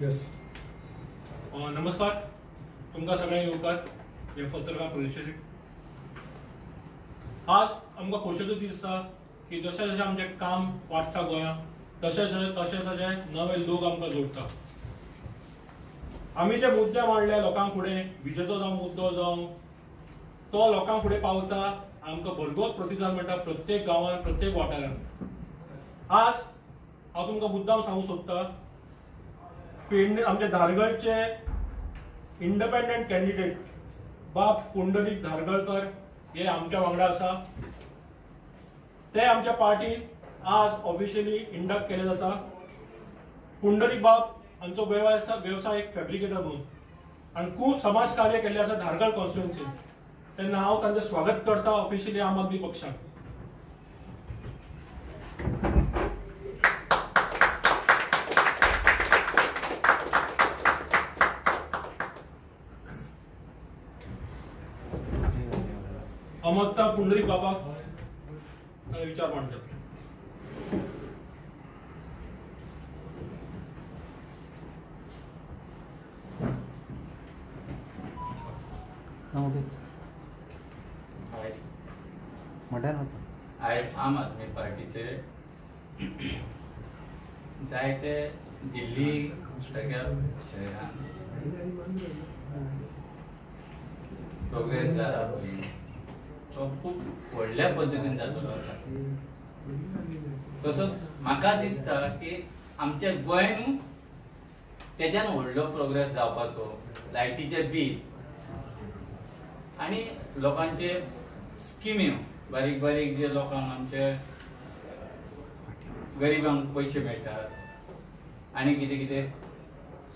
Yes. नमस्कार तुमकां सगळ्यांक येवकार हे पत्रकार परिशदेक. आज आमकां खोशेचो दीस आसा की जशें जशें आमचें काम वाडटा गोंयांत तशें नवे लोक आमकां जोडटा. आमी जे मुद्दे मांडले लोकांक फुडें, विजेचो जावं मुद्दो जावं तो लोकांक फुडें पावता, आमकां भरघोस प्रतिसाद मेळटा प्रत्येक गांवांत प्रत्येक वाठारांत. आज हांव तुमकां मुद्दाम सांगूंक सोदतां, आमचे धारगळचे इंडिपेंडंट कॅन्डिडेट बाब पुंडलीक धारगळकर हे आमच्या वांगडा आसा. ते आमच्या पार्टीन आज ऑफिशियली इंडक्ट केले जाता. पुंडलीक बाब हांचो व्यवसाय एक फॅब्रिकेटर म्हणून आनी खूब समाज कार्य केल्लें आसा धारगळ कॉन्स्टिट्युएन्सीन. तेन्ना हांव तांचें स्वागत करता ऑफिशियली आम आदमी पक्षाक. अमोत्ता पुंडलीक बाबाक विचार मांडटा. आयज आम आदमी पार्टीचे जायते दिल्ली सारख्या शहरान प्रोग्रेस जाला तो खूप व्हडल्या पद्धतीन जातलो आसा. तसोच म्हाका दिसता की आमच्या गोंयान तेच्यान व्हडलो प्रोग्रेस जावपाचो. लायटीचे बील आणि लोकांचे स्किम्यो बारीक बारीक जे लोकांक आमचे गरिबांक पैसे मेळटात आणि कितें कितें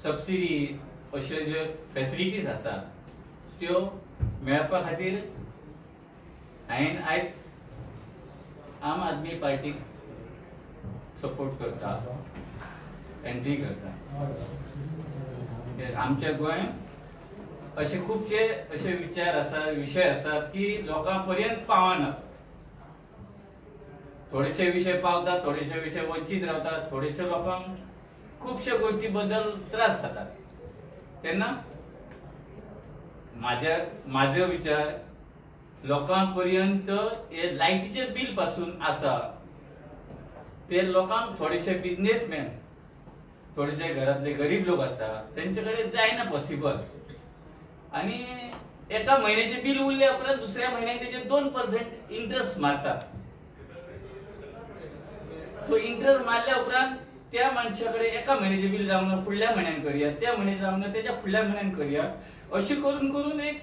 सबसिडी अश्यो ज्यो फॅसिलिटीज आसात त्यो मेळपा खातीर हांवें आयज आम आदमी पार्टीक सपोर्ट करता, एंट्री करता. आमच्या गोंयांत असे खूपशे असे विचार आसात, विषय आसात की लोकां पर्यंत पावनात. थोडेशे विषय पावतात, थोडेशे विषय वंचित रावतात, थोडेशे लोकांक खूपशे गोष्टी बद्दल त्रास जातात. तेन्ना माझे विचार लोकांपर्यंत हे लायटीचे बिल पासून आसा ते लोकांक थोडेशे बिझनेसमॅन, थोडेशे घरातले गरीब लोक आसा तेंचे कडेन जायना पॉसिबल. आणि एका महिन्याचे बिल उरले उपरांत दुसऱ्या म्हयन्याक तेचे 2% इंटरेस्ट मारतात. तो इंटरेस्ट मारल्या उपरांत त्या मनशाकडे एका महिन्याचे बिल जावंक फुडल्या म्हयन्यान करया, त्या म्हयन्याक जावंक तेच्या फुडल्या म्हयन्यान करया, अशें करून करून एक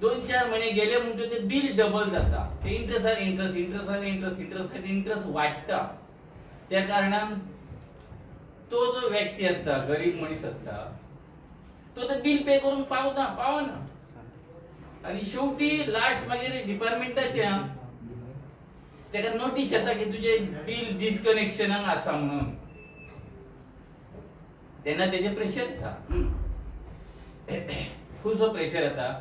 2-4 महिने गेले म्हणटकीर ते बिल डबल जाता. ते इंटरेस्टार इंटरेस्ट वाडटा. त्या कारणान तो जो व्यक्ती असता, गरीब मनीस असता, तो ते बिल पे करून पावना. आणि शेवटी लास्ट मागीर डिपार्टमेंटाच्या तेका नोटीस येता की तुझे बिल डिस्कनेक्शनाक आसा म्हणून. तेन्ना तेजे प्रेशर येता, खूबसो प्रेशर येता.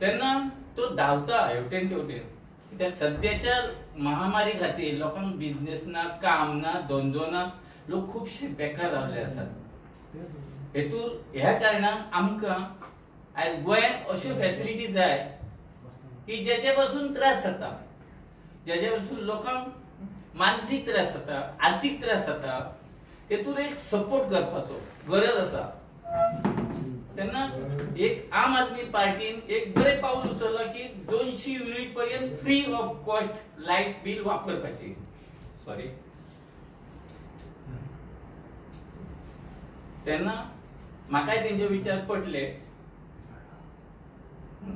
तेन्ना तो धांवता हेवटेन तेवटेन. कित्याक सद्याच्या महामारी खातीर लोकांक बिझनेस ना, काम ना, धंदो ना, लोक खूबशे बेकार रावले आसात. ह्या कारणान आमकां आयज गोंयांत अश्यो फॅसिलिटी जाय की जेचे पासून त्रास जाता, जेचे पासून लोकांक मानसीक त्रास जाता, आर्थीक त्रास जाता, तेतून एक सपोर्ट करपाचो गरज आसा. तेन्ना एक आम आदमी पार्टीन एक बरें पाऊल उचलला की 200 युनिट पर्यंत free of cost light bill वापरपाची. तेन्ना म्हाकाय तेंचे विचार पटले.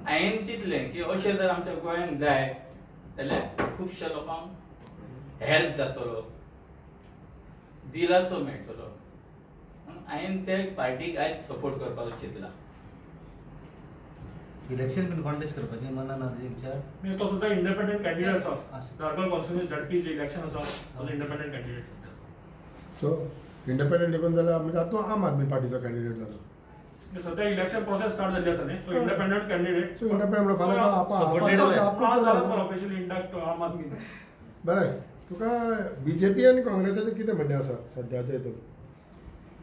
हांवें चिंतलें की अशें जर आमच्या गोंयांत जाय जाल्यार खुबशा लोकांक हेल्प जातलो, दिलासो मेळटलो. हांवें ते पार्टीक आयज सपोर्ट करपाक चिंतला. इलेक्शन बीन कॉन्टेस्ट करपाचें मनान आसा विचार. तो सुद्धा इंडिपेंडंट कॅन्डिडेट आसा. धारगळ कॉन्स्टिट्युएन्सी झडपी जे इलेक्शन आसा तो इंडिपेंडंट कॅन्डिडेट. सो इंडिपेंडंट निघून जाल्यार म्हणजे आतां आम आदमी पार्टीचो कॅन्डिडेट जालो. सध्या इलेक्शन प्रोसेस स्टार्ट जाल्ली आसा न्ही. So independent candidate. So independent फाल्यां ऑफिशियली इंडक्ट आम आदमी. बरें, तुका बीजेपी आनी काँग्रेसाचें कितें म्हणणें आसा सद्याच्या हितून?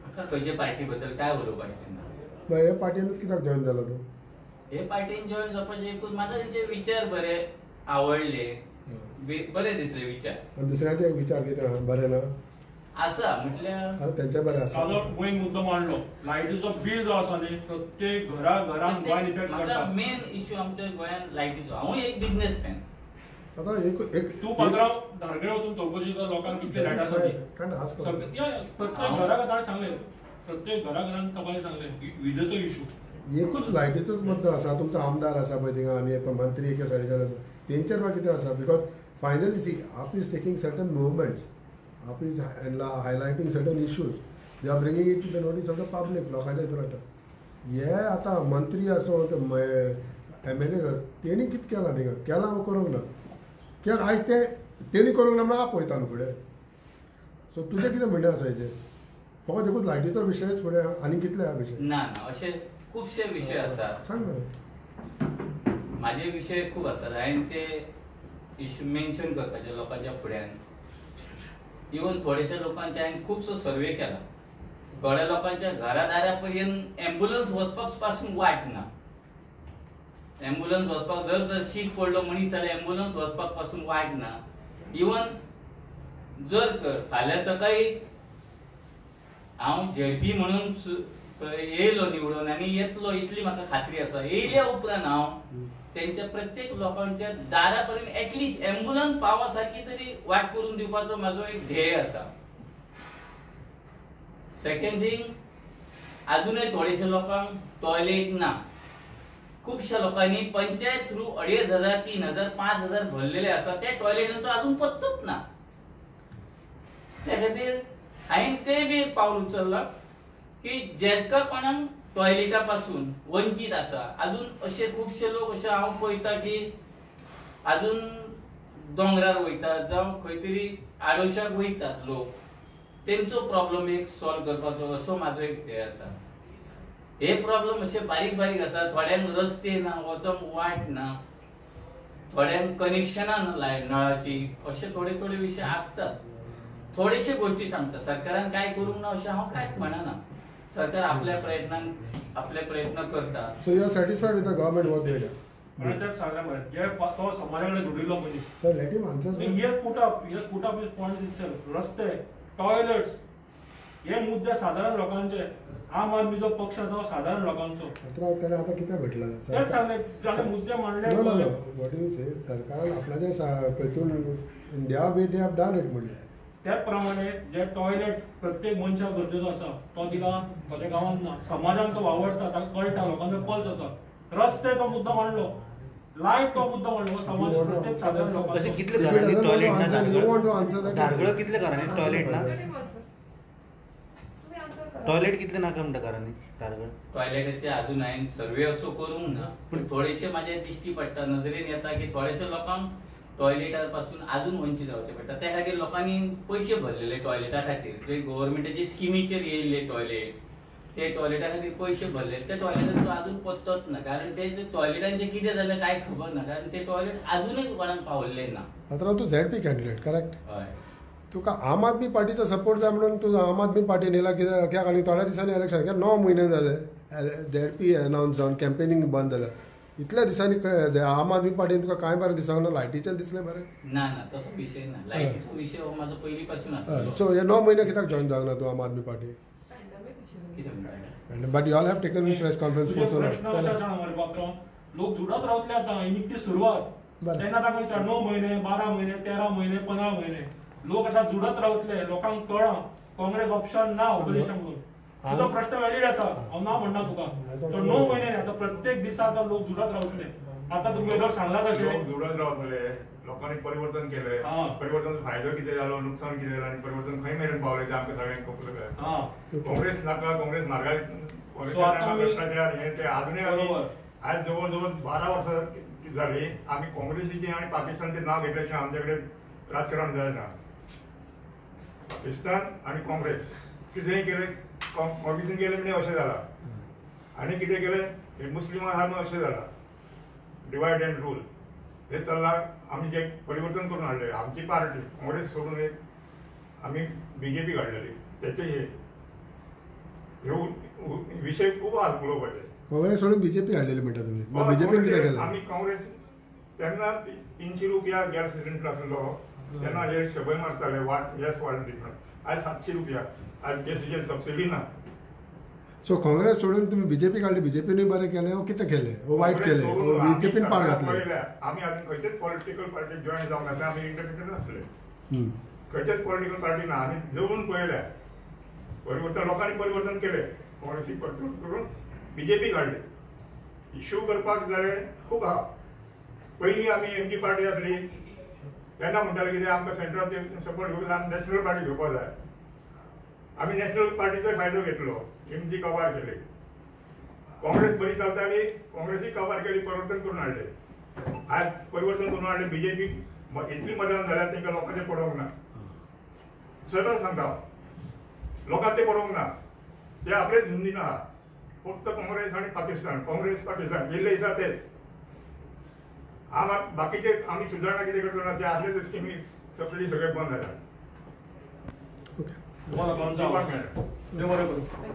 म्हाका खंयचे पार्टी बद्दल काय उलोवपाचें ना. मागीर हे पार्टीनूच कित्याक जॉयन जालो तूं? हे पार्टीन जॉयन जावपाचें एकूच म्हाका तेंचे विचार बरे आवडले, बरे दिसले विचार. आनी दुसऱ्यांचे विचार कितें आहा बरें ना? आसा म्हटल्यार तेंचे बरें आसा. कालो गोंयन मुद्दो मांडलो लायटीचो बिल जो आसा न्ही प्रत्येक घरान गोंयान इफेक्ट म्हाका करता. मेन इश्यू आमच्या गोंयांत लायटीचो. हांवूय एक बिझनेसमॅन. आतां एक तूं 15 धारगळे वचून चौकशी कर लोकांक कितले लायट आसा ती. कारण आज प्रत्येक घराघरान सांगले, प्रत्येक घराघरान तपासले सांगले विजेचो इश्यू. एकूच लायटीचोच मुद्दो आसा. तुमचो आमदार आसा पळय थिंगा आनी तो मंत्री एके सायडीच्यान आसा तेंचेर मागीर कितें आसा because finally see AAP is taking certain movements, AAP is highlighting certain issues, they are bringing it to the notice of the public. लोकांच्या हितून हाडटा. हे आतां मंत्री आसूं MLA तेणी कितें केलां थिंगा? केलां वो करूंक ना. कित्याक आयज ते तेणी करूंक ना म्हणून आपयता न्हू फुडें. सो तुजें कितें म्हणणें आसा हेजेर? फकत एकूच लायटीचो विशयच फुडें आनी कितले हा विशय? ना ना अशे खुबशे विशय आसात. सांग मरे. म्हाजे विशय खूब आसात. हांवें ते इश्यू मेन्शन करपाचे लोकांच्या फुड्यान. इवन थोडेशे लोकांचे हांवें खुबसो सर्वे केला. थोड्या लोकांच्या घरादारा पर्यंत एम्ब्युलन्स वचपाक पासून वाट ना. एम्ब्युलन्स वचपाक जर शीक पडलो मनीस जाल्यार एम्ब्युलन्स वचपाक पासून वाट ना. इवन जर फाल्यां सकाळी हांव झेडपी म्हणून येयलो निवडून आनी येतलो इतली म्हाका खात्री आसा. येयल्या उपरांत हांव तेंच्या प्रत्येक लोकांच्या दारा पर्यंत एटलिस्ट एम्ब्युलन्स पावा सारकी तरी वाट करून दिवपाचो म्हाजो एक ध्येय आसा. सेकंड थिंग, अजूनय थोडेशे लोकांक टॉयलेट ना. खुबशा लोकांनी पंचायत थ्रू 2500, 3000, 5000 भरलेले आसा. त्या टॉयलेटांचो अजून पत्तोच ना. त्या खातीर हांवें ते बी एक पावल उचलला की जेका कोणाक टॉयलेटा पासून वंचीत आसा. अजून अशे खुबशे लोक अशे हांव पळयता की अजून दोंगरार वयतात जावं खंय तरी आडोशाक वयतात लोक. तेंचो प्रॉब्लेम एक सॉल्व करपाचो असो म्हाजो एक ध्येय आसा. हे प्रॉब्लेम अशे बारीक बारीक आसा. थोड्यांक रस्ते ना, वचोंक वाट ना, थोड्यांक कनेक्शनां नळाची, अशे थोडे थोडे विशय आसतात. थोडेशे गोष्टी सांगता. सरकारान काय करूंक ना अशें हांव कांयच म्हणना. सरकार आपल्या प्रयत्न करता. So you are satisfied with the government what they did? तेच सांगलें मरे जे तो समाजा कडेन जोडिल्लो मनीस. Sir, let him answer. Sir. हे put up is points itself. रस्ते, टॉयलेट्स हे मुद्दे साधारण लोकांचे. आम आदमीचो पक्ष तो साधारण लोकांचो. ताणें आतां कितें म्हटलां? तेच सांगलें जाणें मुद्दे मांडले. No. What do you say? सरकारान आपणाच्या पयतून in their way they have done it म्हणलें. त्याच प्रमाणे जे टॉयलेट प्रत्येक मनशाक गरजेचो आसा तो दिला ताच्या गांवांत ना. समाजान तो वावरता, ताका कळटा, लोकांचो पल्स आसा. रस्ते तो मुद्दो मांडलो, लायट तो मुद्दो मांडलो. समाज प्रत्येक साधारण अशे लोकांचो. कितले घरांनी टॉयलेट ना? You want to answer that? Dhargal कितले घरांनी टॉयलेट ना? टॉयलेट कितले नाका म्हणटा घरांनी धारगळ? टॉयलेटाचे अजून हांवें सर्वे असो करूंक ना. पूण थोडेशे म्हाजे दिश्टी पडटा, नजरेन येता की थोडेशे लोकांक टॉयलेटा पासून अजून वंचीत जावचे पडटा. त्या खातीर लोकांनी पयशे भरलेले टॉयलेटा खातीर. जे गव्हर्नमेंटाचे स्किमीचेर येयल्ले टॉयलेट, ते टॉयलेटा खातीर पयशे भरले. त्या टॉयलेटांचो अजून पत्तोच ना. कारण ते टॉयलेटांचे कितें जालें काय खबर ना. कारण ते टॉयलेट अजूनय कोणाक पावल्ले ना. पात्रांव, तूं ZP कॅन्डिडेट करेक्ट? हय. तुका आम आदमी पार्टीचो सपोर्ट जाय म्हणून तूं आम आदमी पार्टीन येयला. कित्याक आनी थोड्या दिसांनी इलेक्शन 9 म्हयने जाले ZP अनावन्स जावन कॅम्पेनींग बंद जाल्या. इतल्या दिसांनी आम आदमी पार्टीन तुका कांय बरें दिसना? लायटीचें दिसलें बरें? ना तसो विशय ना. लायटीचो विशय हो म्हाजो पयलीं पासून आसा. सो हे 9 म्हयने कित्याक जॉइन जावंक ना तूं आम आदमी पार्टी? कितें म्हणटा? But you all have taken press conference तुजे प्रश्न अशे आसा मरे पात्रांव. लोक झुडत रावतले आतां. ही निकती सुरवात. बरें. तेन्ना ताका विचार 9 म्हयने, 12 म्हयने, 13 म्हयने, 15 म्हयने. लोक आतां झुडत रावतले. लोकांक कळना काँग्रेस ऑप्शन ना ऑपोजिशन म्हणून. तुजो प्रश्न वॅलिड आसा. हांव ना म्हणना तुका. तो 9 म्हयने आतां प्रत्येक दिसा आतां लोक झुडत रावतले. आतां तुमगे जर सांगला तशें जुडत रावतले. लोकांनी परिवर्तन केलें. परिवर्तनाचो फायदो कितें जालो, नुकसान कितें जालें आनी परिवर्तन खंय मेरेन पावलें तें आमकां सगळ्यांक खबर. काँग्रेस नाका, काँग्रेस मार्गाय भ्रष्टाचार हें तें आजुनूय आमी आज जवळ जवळ 12 वर्सां जाली आमी काँग्रेसीचें आनी पाकिस्तानचें नांव घेतलें अशें आमचे कडेन राजकारण जायना. पाकिस्तान आनी काँग्रेस कितेंय केलें, काँग्रेसीन केलें म्हणजे अशें जालां. आनी कितें केलें, हे मुस्लिमां आहा म्हणून अशें जालां. डिवायड अँड रूल हे चल्लां. आमी जे परिवर्तन करून हाडलें, आमची पार्टी काँग्रेस सोडून एक आमी BJP काडलेली. तेचे हे हे विषय खूप आज उलोवपाचे. काँग्रेस सोडून बीजेपी हाडलेली म्हणटा तुम्ही, मग बीजेपीन कितें केलें? आमी काँग्रेस तेन्ना 300 रुपया गॅस सिलिंडर आसलो तेन्ना हे 100 मारताले गॅस वाडून दिता. आज 700 रुपया. आज गॅसीचेर सबसिडी ना. सो काँग्रेस सोडून तुम्ही बीजेपी काढली, बीजेपीने बरें केलें ओ कितें केलें ओ वायट केलें ओ बीजेपीन पाड घातलें? आमी आजून खंयचेच पॉलिटिकल पार्टीक जॉईन जावंक ना. आमी इंडिपेंडंट आसले. खंयचेच पॉलिटिकल पार्टी ना. आमी जवळून पळयल्या परिवर्तन, लोकांनी परिवर्तन केलें. काँग्रेसीक परिवर्तन करून बीजेपी काडली. इश्यू करपाक जाले खूब आहा. पयलीं आमी एमजी पार्टी आसली तेन्ना म्हणटाले कितें आमकां सेंट्रल सपोर्ट घेवंक जाय, नॅशनल पार्टी घेवपाक जाय. आमी नॅशनल पार्टीचो फायदो घेतलो. एमजी कव्हर केली. काँग्रेस बरी चलताली, काँग्रेसी कव्हर केली, परिवर्तन करून हाडले. आज परिवर्तन करून हाडले. बीजेपी इतली मदत जाल्या तांकां लोकांचें पडोवंक ना. सरळ सांगता लोकांक ते पडोवंक ना. ते आपलेच झुंडीन आहा. फक्त काँग्रेस आणि पाकिस्तान, काँग्रेस पाकिस्तान गेल्ले दिसा तेच. बाकीचे आमी सुदारणा कितें करतो ना ते आसले स्किमी सबसिडी सगळे बंद जाल्या. तुम्हाला बंद जावं. देव बरें करूं.